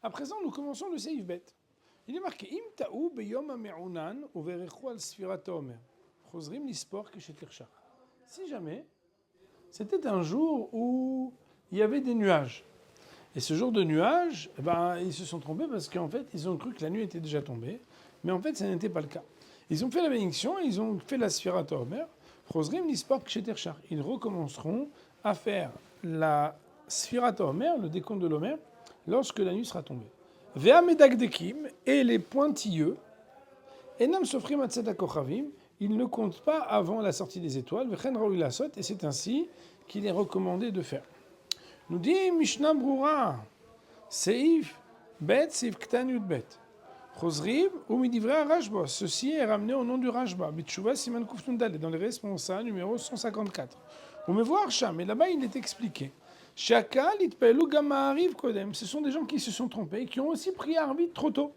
À présent, nous commençons le Seif Bet. Il est marqué Im ta'u beyom ha'me'unan uverechu al sfirat ha'omer. Chozrim lispor keshetirshach. Si jamais, c'était un jour où il y avait des nuages. Et ce jour de nuages, ils se sont trompés parce qu'en fait, ils ont cru que la nuit était déjà tombée. Mais en fait, ça n'était pas le cas. Ils ont fait la bénédiction, ils ont fait la sfirat ha'omer. Chozrim lispor keshetirshach. Ils recommenceront à faire la sfirat ha'omer, le décompte de l'Omer, lorsque la nuit sera tombée. Vea medagdekim, et les pointilleux, enam sofrim atzet hakochavim, ils ne comptent pas avant la sortie des étoiles, vechen raoui lasot, et c'est ainsi qu'il est recommandé de faire. Nous dit Mishnah Brura, Seif Bet, Seif Ktan Yud Bet. Chozrim ou midivra Rashba. Ceci est ramené au nom du Rashba. Bitshuva Siman Kuf Nundal, dans les responsables numéro 154. On me voir Sham, et là-bas il est expliqué. Shakal itpelu gamma arrive kodem. Ce sont des gens qui se sont trompés et qui ont aussi pris Arvit trop tôt.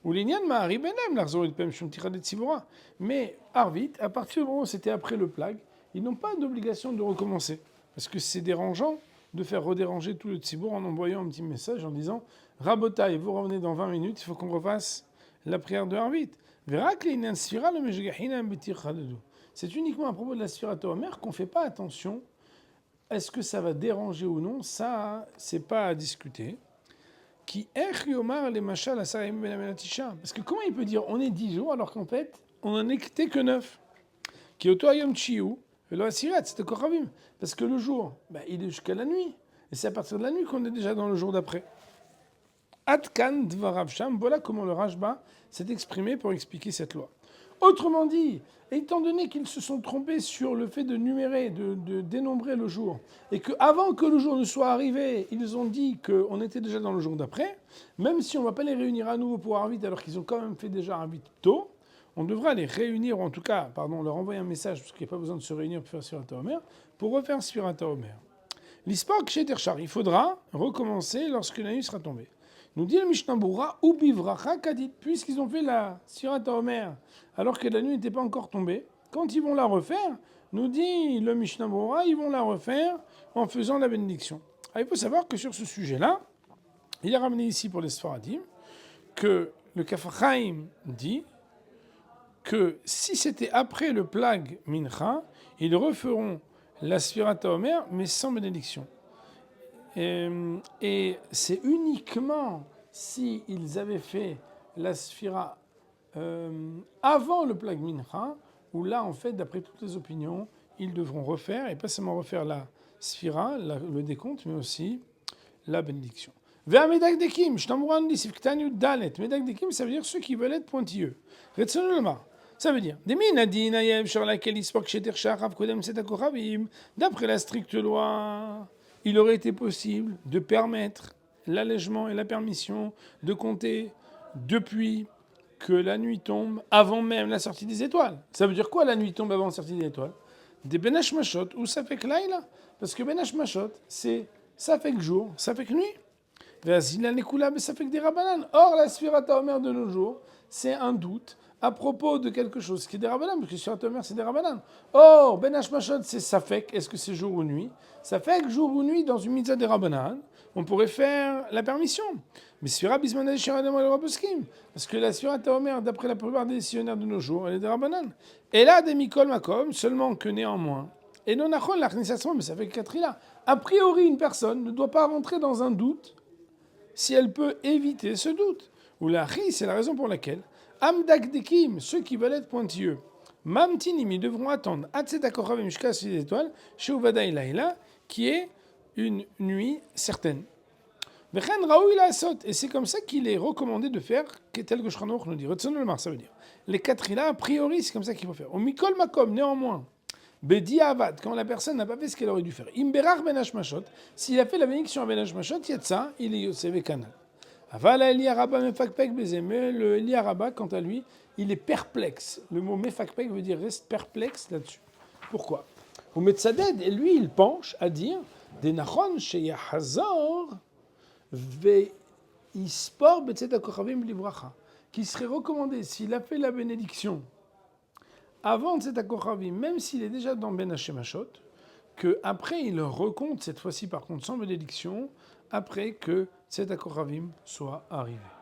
Ou l'inyan ma'ari benem l'arzor itpem shum tira de tzivora. Mais Arvit, à partir du moment où c'était après le plague, ils n'ont pas d'obligation de recommencer. Parce que c'est dérangeant de faire redéranger tout le tzibor en envoyant un petit message en disant Rabotai, vous revenez dans 20 minutes, il faut qu'on refasse la prière de Arvit. Verak l'inyan sfira le mejgahina betir chadadu. C'est uniquement à propos de la sfira Tomer qu'on ne fait pas attention. Est-ce que ça va déranger ou non? Ça, c'est pas à discuter. Qui yomar les machal parce que comment il peut dire on est 10 jours alors qu'en fait on n'en était que 9? Qui autoyom chiou le asirat c'était kochavim parce que le jour il est jusqu'à la nuit et c'est à partir de la nuit qu'on est déjà dans le jour d'après. Atkan dvarav sham, voilà comment le Rashba s'est exprimé pour expliquer cette loi. Autrement dit, étant donné qu'ils se sont trompés sur le fait de numérer, de dénombrer le jour, et qu'avant que le jour ne soit arrivé, ils ont dit qu'on était déjà dans le jour d'après, même si on ne va pas les réunir à nouveau pour Arvit, alors qu'ils ont quand même fait déjà Arvit tôt, on devra les réunir, ou en tout cas, leur envoyer un message, parce qu'il n'y a pas besoin de se réunir pour faire Sfirat HaOmer, pour refaire Sfirat HaOmer. L'Ispor Ksheterchar, il faudra recommencer lorsque la nuit sera tombée. Nous dit le Mishnah Brura, ou bivracha kadit, puisqu'ils ont fait la Sfirat HaOmer alors que la nuit n'était pas encore tombée, quand ils vont la refaire, nous dit le Mishnah Brura, ils vont la refaire en faisant la bénédiction. Alors, il faut savoir que sur ce sujet-là, il a ramené ici pour les Sfaradim que le Kaf Chaim dit que si c'était après le plague Mincha, ils referont la Sfirat HaOmer mais sans bénédiction. Et c'est uniquement s'ils avaient fait la Sphira avant le plague Mincha, où là, en fait, d'après toutes les opinions, ils devront refaire, et pas seulement refaire la Sphira, le décompte, mais aussi la bénédiction. Vers Medagdekim, Shtamouran dit Sifktanu Dalet. Medagdekim, ça veut dire ceux qui veulent être pointilleux. Retsonulma. Ça veut dire, d'après la stricte loi, il aurait été possible de permettre l'allègement et la permission de compter depuis que la nuit tombe avant même la sortie des étoiles. Ça veut dire quoi la nuit tombe avant la sortie des étoiles? Des Benash Mashot ou ça fait que laïla. Parce que Benash Mashot, c'est ça fait que jour, ça fait que nuit. Ça fait que des rabanan. Or, la Sfirat HaOmer de nos jours, c'est un doute à propos de quelque chose qui est des rabanan, parce que Sfirat HaOmer, c'est des rabanan. Or, Ben Hashmashot, c'est Safek, est-ce que c'est jour ou nuit? Safek, jour ou nuit, dans une mitzvah des rabanan, on pourrait faire la permission. Mais Sfirat Bismanel Shiradam al-Raboskim, parce que la Sfirat HaOmer, d'après la plupart des décisionnaires de nos jours, elle est des rabanan. Et là, des Mikol Makom, seulement que néanmoins. Et non, mais ça fait que 4 là. A priori, une personne ne doit pas rentrer dans un doute si elle peut éviter ce doute. Ou la ri, c'est la raison pour laquelle Amdakdekim, ceux qui veulent être pointilleux, Mamtinim, ils devront attendre Atzetakorav Mishka sur les étoiles, chez Uvadaï Laïla, qui est une nuit certaine. Vechen Raoui la Sot, et c'est comme ça qu'il est recommandé de faire, tel que Shranor nous dit. Retzonolmar, ça veut dire. Les 4 là, a priori, c'est comme ça qu'il faut faire. Au Mikol Makom, néanmoins, Bedi Avad, quand la personne n'a pas fait ce qu'elle aurait dû faire. Imberar Ben Hashmashot, s'il a fait la bénédiction à Ben Hashmashot, Yatsa, il est Yosef Kanal. Avala Eli Araba Mefakpek Bezemé, le Eli Araba, quant à lui, il est perplexe. Le mot Mefakpek veut dire reste perplexe là-dessus. Pourquoi? Au Metzaded, et lui, il penche à dire des Nachon Sheyahazor Ve Ispor Betzet Akochavim Livracha, qui serait recommandé s'il a fait la bénédiction avant cet Akochavim, même s'il est déjà dans Ben Hashemashot, qu'après il recompte, cette fois-ci par contre sans bénédiction, après que Tzedakochavim soit arrivé.